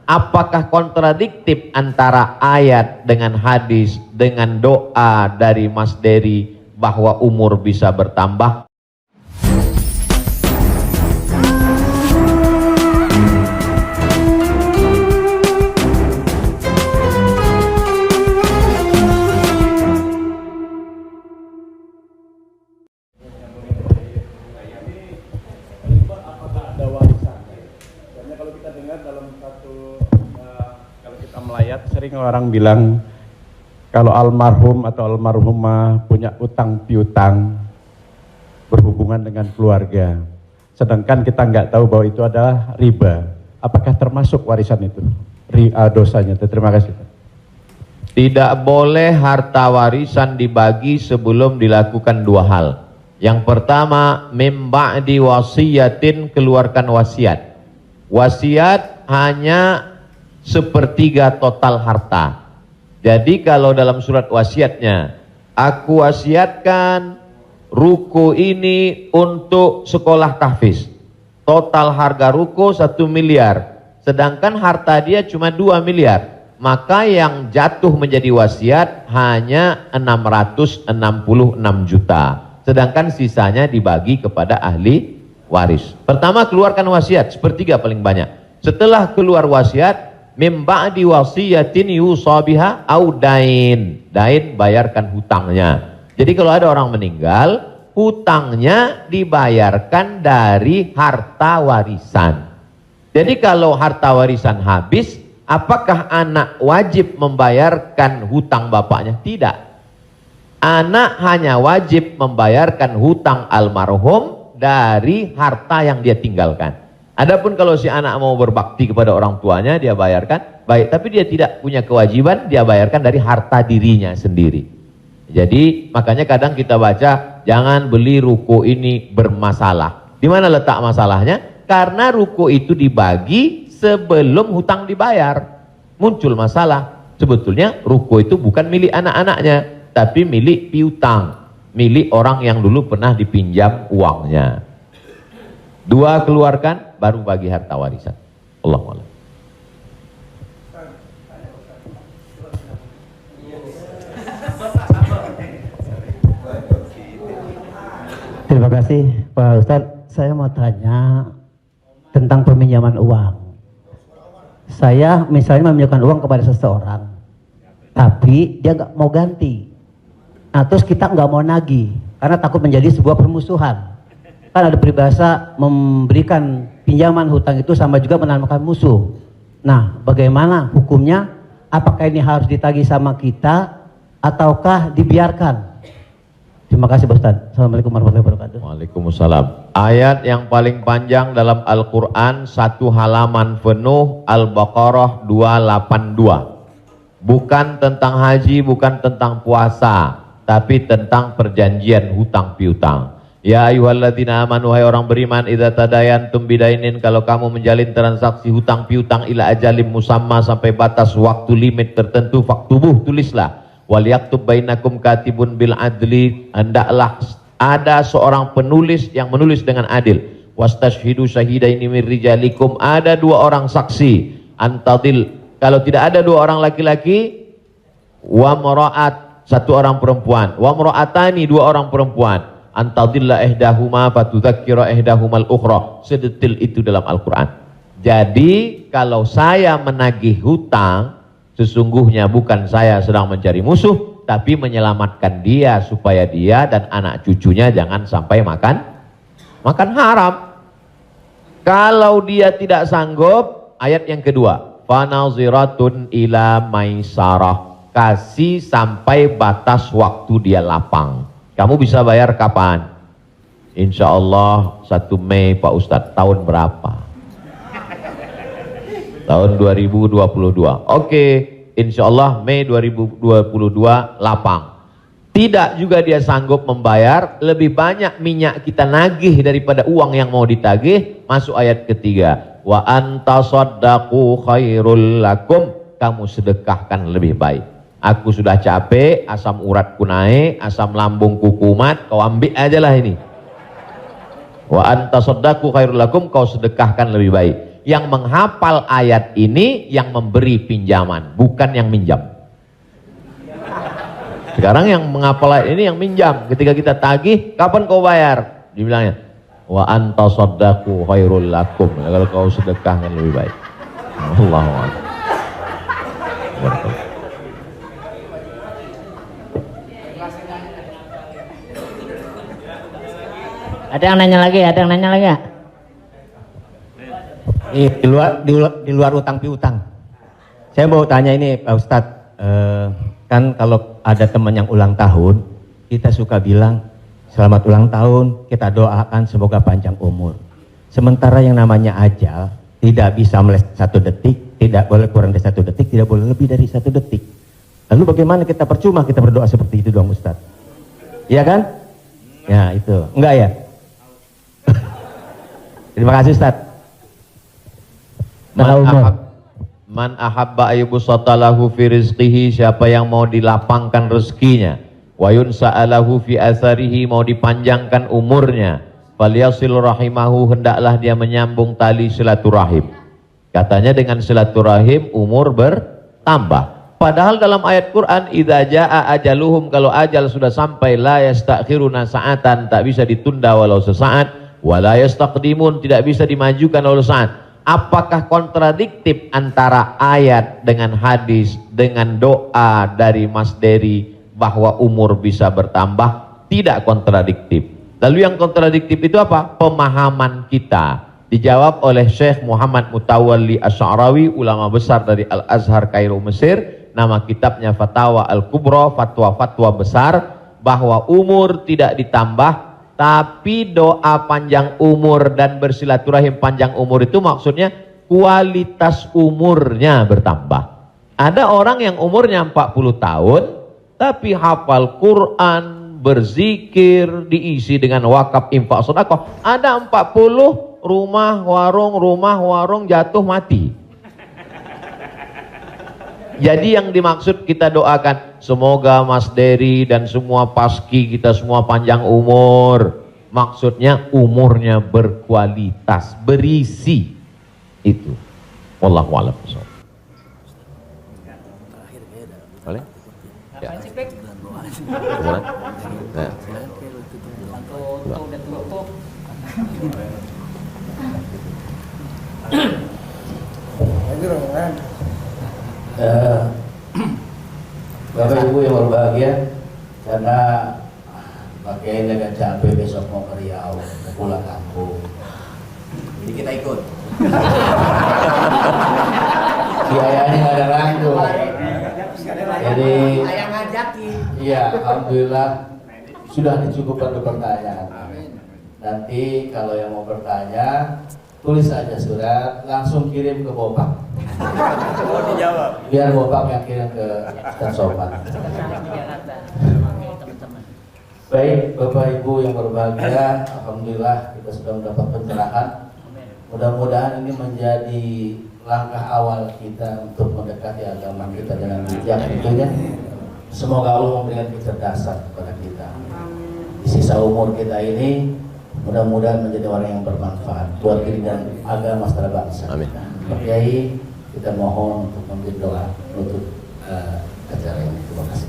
Apakah kontradiktif antara ayat dengan hadis dengan doa dari Mas Dery bahwa umur bisa bertambah? Sering orang bilang kalau almarhum atau almarhumah punya utang piutang berhubungan dengan keluarga, sedangkan kita nggak tahu bahwa itu adalah riba. Apakah termasuk warisan itu dosanya? Terima kasih. Tidak boleh harta warisan dibagi sebelum dilakukan dua hal. Yang pertama, mim ba'di wasiyatin, keluarkan wasiat. Wasiat hanya sepertiga total harta. Jadi kalau dalam surat wasiatnya, aku wasiatkan ruko ini untuk sekolah tahfiz, total harga ruko 1 miliar, sedangkan harta dia cuma 2 miliar, maka yang jatuh menjadi wasiat hanya 666 juta, sedangkan sisanya dibagi kepada ahli waris. Pertama, keluarkan wasiat sepertiga paling banyak. Setelah keluar wasiat, mim ba'di wasiyatin yusa biha au dain. Dain, bayarkan hutangnya. Jadi kalau ada orang meninggal, hutangnya dibayarkan dari harta warisan. Jadi kalau harta warisan habis, apakah anak wajib membayarkan hutang bapaknya? Tidak. Anak hanya wajib membayarkan hutang almarhum dari harta yang dia tinggalkan. Adapun kalau si anak mau berbakti kepada orang tuanya, dia bayarkan, baik, tapi dia tidak punya kewajiban, dia bayarkan dari harta dirinya sendiri. Jadi makanya kadang kita baca, jangan beli ruko ini bermasalah. Di mana letak masalahnya? Karena ruko itu dibagi sebelum hutang dibayar. Muncul masalah. Sebetulnya ruko itu bukan milik anak-anaknya, tapi milik piutang, milik orang yang dulu pernah dipinjam uangnya. Dua keluarkan, baru bagi harta warisan. Allahu a'lam. Terima kasih Pak Ustadz. Saya mau tanya tentang peminjaman uang. Saya misalnya meminjamkan uang kepada seseorang, tapi dia nggak mau ganti. Nah, terus kita nggak mau nagih karena takut menjadi sebuah permusuhan. Kan ada peribahasa memberikan pinjaman hutang itu sama juga menanamkan musuh. Nah, bagaimana hukumnya? Apakah ini harus ditagih sama kita ataukah dibiarkan? Terima kasih Pak Ustadz. Assalamualaikum warahmatullahi wabarakatuh. Waalaikumsalam. Ayat yang paling panjang dalam Al-Quran, satu halaman penuh, Al-Baqarah 282. Bukan tentang haji, bukan tentang puasa, tapi tentang perjanjian hutang piutang. Ya ayyuhalladzina amanu, hai orang beriman, idza tadayantum bidainin, kalau kamu menjalin transaksi hutang piutang ila ajalim musamma, sampai batas waktu limit tertentu, faktubuh, tulislah. Wal yaktub bainakum katibun bil adli, hendaklah ada seorang penulis yang menulis dengan adil. Wastashhidu syahidaini min rijalikum, ada dua orang saksi. Antadil, kalau tidak ada dua orang laki-laki, wa maraat, satu orang perempuan, wa maraatani, dua orang perempuan. Antadilla ihdahuma fatudzakkira ihdahumal ukhra. Sedetil itu dalam Al-Quran. Jadi kalau saya menagih hutang, sesungguhnya bukan saya sedang mencari musuh, tapi menyelamatkan dia supaya dia dan anak cucunya jangan sampai makan haram. Kalau dia tidak sanggup, ayat yang kedua, fanaziratun ila maisarah, kasih sampai batas waktu dia lapang. Kamu bisa bayar kapan? Insya Allah 1 Mei Pak Ustadz. Tahun berapa? Tahun 2022. Oke, insya Allah Mei 2022 lapang. Tidak juga dia sanggup membayar, lebih banyak minyak kita nagih daripada uang yang mau ditagih. Masuk ayat ketiga. Wa antasaddaqu khairul lakum, kamu sedekahkan lebih baik. Aku sudah capek, asam uratku naik, asam lambungku kumat, kau ambil aja lah ini. Wa anta saddaku khairul lakum, kau sedekahkan lebih baik. Yang menghafal ayat ini yang memberi pinjaman, bukan yang minjam. Sekarang yang menghafal ayat ini yang minjam. Ketika kita tagih, kapan kau bayar? Dibilangnya, wa anta saddaku khairul lakum. Kalau kau sedekah kan lebih baik. Allahu akbar. Ada yang nanya lagi? Ada yang nanya lagi ya? Di luar utang piutang. Saya mau tanya ini Pak Ustadz, kan kalau ada teman yang ulang tahun, kita suka bilang selamat ulang tahun, kita doakan semoga panjang umur. Sementara yang namanya ajal tidak bisa meleset 1 detik, tidak boleh kurang dari 1 detik, tidak boleh lebih dari 1 detik. Lalu bagaimana kita percuma kita berdoa seperti itu dong Ustadz? Iya kan? Ya itu, enggak ya? Terima kasih Ustadz. Man ahabba ayyubsatalahu fi rizqihi, siapa yang mau dilapangkan rezekinya, wa yunsa'alahu fi atharihi, mau dipanjangkan umurnya, falyasil rahimahu, hendaklah dia menyambung tali silaturahim. Katanya dengan silaturahim umur bertambah. Padahal dalam ayat Quran, idza jaa ajaluhum, kalau ajal sudah sampai, la yastakhiruna sa'atan, tak bisa ditunda walau sesaat, wa la yastaqdimun, tidak bisa dimajukan walau sesaat. Apakah kontradiktif antara ayat dengan hadis dengan doa dari Mas Dery bahwa umur bisa bertambah? Tidak kontradiktif. Lalu yang kontradiktif itu apa? Pemahaman kita. Dijawab oleh Syekh Muhammad Mutawalli Asy'arawi, ulama besar dari Al-Azhar Kairo Mesir. Nama kitabnya Fatawa Al-Kubra, fatwa-fatwa besar, bahwa umur tidak ditambah, tapi doa panjang umur dan bersilaturahim panjang umur itu maksudnya kualitas umurnya bertambah. Ada orang yang umurnya 40 tahun tapi hafal Quran, berzikir, diisi dengan wakaf, infak, sedekah. Ada 40 rumah warung jatuh mati. Jadi yang dimaksud kita doakan, semoga Mas Dery dan semua paski kita semua panjang umur. Maksudnya umurnya berkualitas, berisi. Itu. Wallahu a'lam. Boleh? Ya. Bapak Ibu yang berbahagia, karena Pak Kiai agak capek besok mau ke Riau, mau pulang kampung, jadi kita ikut. Biayanya nggak ada ragu. Jadi, iya, alhamdulillah sudah dicukupkan untuk pertanyaan. Nanti kalau yang mau bertanya, tulis aja surat, langsung kirim ke Bopak. Biar Bopak yang kirim ke Ustaz Sofan. Baik, Bapak Ibu yang berbahagia, alhamdulillah kita sudah mendapat pencerahan. Mudah-mudahan ini menjadi langkah awal kita untuk mendekati agama kita dengan bijak tentunya. Semoga Allah memberikan kecerdasan kepada kita. Di sisa umur kita ini, mudah-mudahan menjadi orang yang bermanfaat buat diri dan agama secara bangsa. Amin. Pak Kiai, kita mohon untuk memberi doa untuk acara ini. Terima kasih.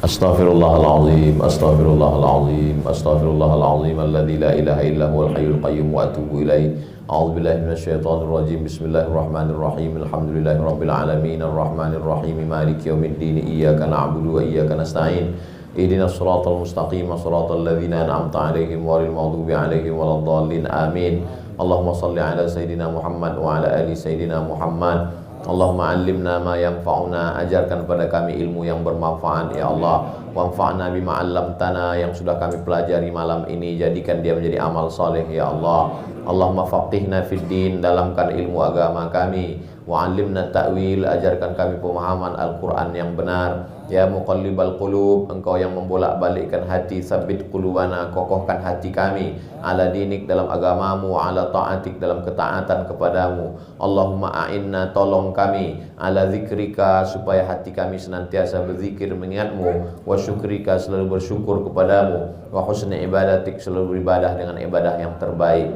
Astaghfirullahaladzim, astaghfirullahaladzim, astaghfirullahaladzim, alladzi la ilaha illa huwal hayyul qayyum wa atubu ilaih. A'udzubillahi minasyaitonir rajim. Bismillahirrahmanirrahim. Alhamdulillahirabbil alamin, arrahmanir rahim, maliki yaumiddin. Iyyaka na'budu wa iyyaka nasta'in. Ihdinas siratal mustaqim, siratal ladzina an'amta 'alaihim ghairil maghdubi 'alaihim waladdallin. Amin. Allahumma shalli ala sayidina Muhammad wa ala ali sayidina Muhammad. Allahumma 'allimna ma yanfa'una, ajarkan pada kami ilmu yang bermanfaat ya Allah. Wanfa'na bima 'allamtana, yang sudah kami pelajari malam ini jadikan dia menjadi amal saleh ya Allah. Allahumma faqihna fid din, dalamkan ilmu agama kami. Wa 'allimna ta'wil, ajarkan kami pemahaman Al-Qur'an yang benar. Ya muqallibal qulub, engkau yang membolak-balikkan hati, sabbit qulubana, kokohkan hati kami ala dinik, dalam agamamu, ala ta'atik, dalam ketaatan kepadamu. Allahumma a'inna, tolong kami, ala zikrika, supaya hati kami senantiasa berzikir mengingatmu, wa syukrika, selalu bersyukur kepadamu, wa husni ibadatik, selalu beribadah dengan ibadah yang terbaik.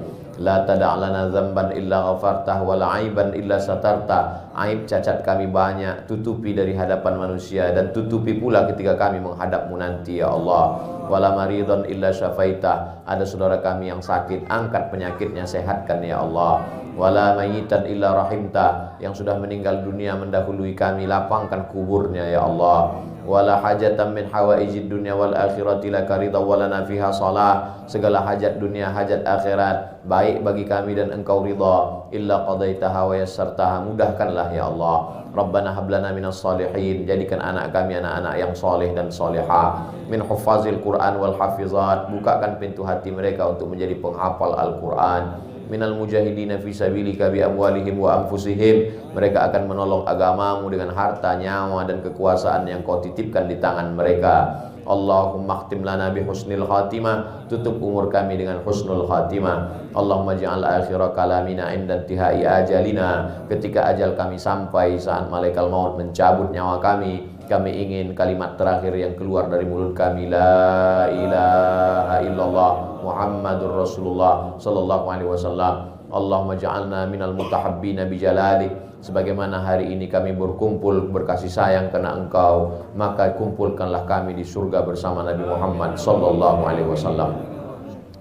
La tada' lana dzamban illa ghafartah wa la aiban illa satarta. Aib cacat kami banyak, tutupi dari hadapan manusia dan tutupi pula ketika kami menghadapmu nanti ya Allah. Wala maridon illa syafaitah. Ada saudara kami yang sakit, angkat penyakitnya, sehatkan ya Allah. Wala mayitan illa rahimta. Yang sudah meninggal dunia mendahului kami, lapangkan kuburnya ya Allah. Wala hajatan min hawaijid dunya wal akhirati laka ridha wa lana fiha salah. Segala hajat dunia, hajat akhirat baik bagi kami dan engkau ridha. Illa qadaitaha wa yassartaha. Mudahkanlah ya Allah. Rabbana hablana minas salihin. Jadikan anak kami anak-anak yang soleh dan solehah. Min huffazil Quran wal hafizat. Bukakan pintu hati mereka untuk menjadi penghafal Al-Quran. Minal mujahidina fi sabilika bi amwalihim wa anfusihim. Mereka akan menolong agamamu dengan harta, nyawa dan kekuasaan yang kau titipkan di tangan mereka. Allahumma khtim lana bi husnil khatimah. Tutup umur kami dengan husnul khatimah. Allahumma ja'al akhira kalamina inda intihai ajalina. Ketika ajal kami sampai, saat malaikat maut mencabut nyawa kami ingin kalimat terakhir yang keluar dari mulut kami, la ilaha illallah Muhammadur Rasulullah sallallahu alaihi wasallam. Allahumma ja'alna minal mutahabbina bijalalik. Sebagaimana hari ini kami berkumpul berkasih sayang karena engkau, maka kumpulkanlah kami di surga bersama Nabi Muhammad sallallahu alaihi wasallam.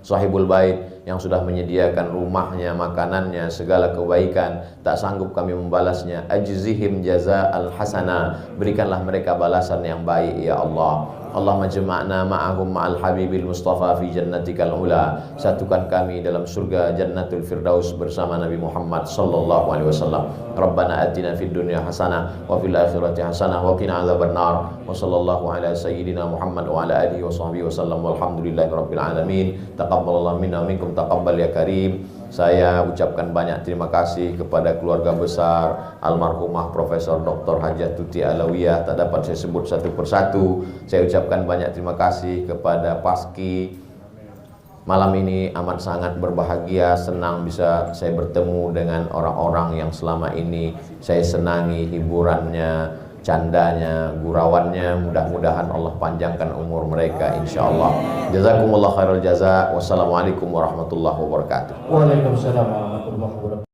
Sahibul bait yang sudah menyediakan rumahnya, makanannya, segala kebaikan, tak sanggup kami membalasnya. Ajzihim jaza'al hasanah. Berikanlah mereka balasan yang baik ya Allah. Allahumma jama'na ma'ahum ma'al habibil mustafa fi jannatikal ula. Satukan kami dalam surga jannatul firdaus bersama Nabi Muhammad sallallahu alaihi wasallam. Rabbana atina fid dunya hasanah wa fil akhirati hasanah wa qina adzabannar. Wa sallallahu ala sayyidina Muhammad wa ala alihi wa sahbihi wasallam. Walhamdulillahi rabbil alamin. Taqabbalallahu minna wa minkum taqabbal ya karim. Saya ucapkan banyak terima kasih kepada keluarga besar almarhumah Profesor Dr. Hajah Tuti Alawiyah. Tak dapat saya sebut satu persatu. Saya ucapkan banyak terima kasih kepada Paski. Malam ini amat sangat berbahagia, senang bisa saya bertemu dengan orang-orang yang selama ini saya senangi hiburannya, candanya, gurauannya. Mudah-mudahan Allah panjangkan umur mereka insyaallah. Jazakumullah khairal jaza. Wassalamualaikum warahmatullahi wabarakatuh. Waalaikumsalam warahmatullahi wabarakatuh.